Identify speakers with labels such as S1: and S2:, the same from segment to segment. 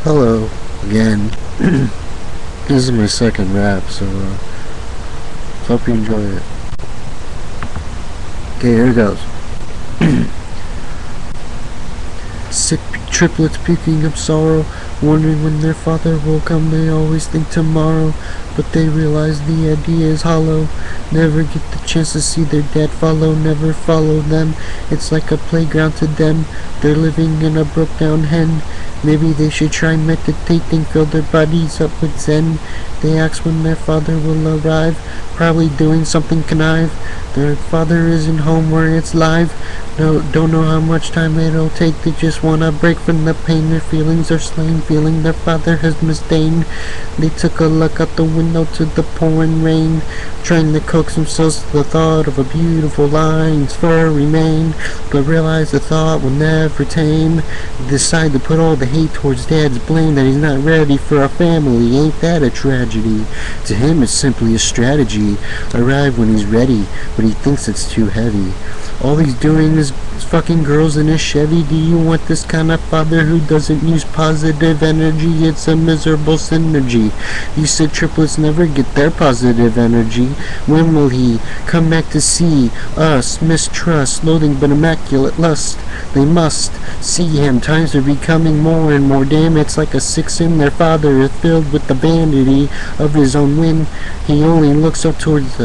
S1: Hello, again. This is my second rap, so hope you enjoy it. Okay, here it goes. Sick triplets picking up sorrow, wondering when their father will come. They always think tomorrow, but they realize the idea is hollow. Never get the chance to see their dad follow, never follow them. It's like a playground to them. They're living in a broke down hen. Maybe they should try meditating, fill their bodies up with zen. They ask when their father will arrive, probably doing something connive. Their father isn't home where it's live. No, don't know how much time it'll take. They just wanna break from the pain. Their feelings are slain, feeling their father has misdained. They took a look out the window to the pouring rain, trying to coax themselves to the thought of a beautiful line's furry mane, but realize the thought will never tame. They decide to put all the hate towards dad's blame that he's not ready for a family. Ain't that a tragedy? To him it's simply a strategy. Arrive when he's ready, but he thinks it's too heavy. All he's doing is fucking girls in a Chevy. Do you want this kind of father who doesn't use positive energy? It's a miserable synergy. You said triplets never get their positive energy. When will he come back to see us? Mistrust, loathing but immaculate lust. They must see him. Times are becoming more and more. Damn, it's like a six in their father is filled with the vanity of his own win. He only looks up towards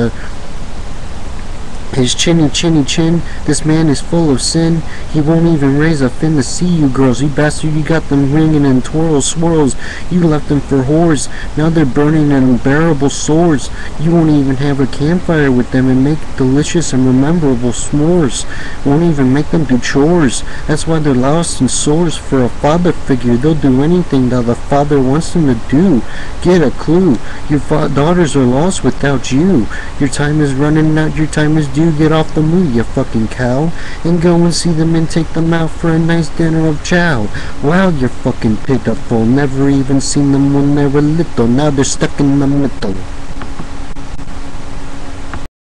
S1: his chinny chin. This man is full of sin. He won't even raise a fin to see you girls. You bastard, you got them ringing in twirls, swirls. You left them for whores. Now they're burning in unbearable swords. You won't even have a campfire with them and make delicious and rememberable s'mores. Won't even make them do chores. That's why they're lost in sores. For a father figure, they'll do anything that the father wants them to do. Get a clue. Your daughters are lost without you. Your time is running out. Your time is due. Get off the moo, you fucking cow, and go and see them and take them out for a nice dinner of chow. Wow, you're fucking pitiful. Never even seen them when they were little. Now they're stuck in the middle.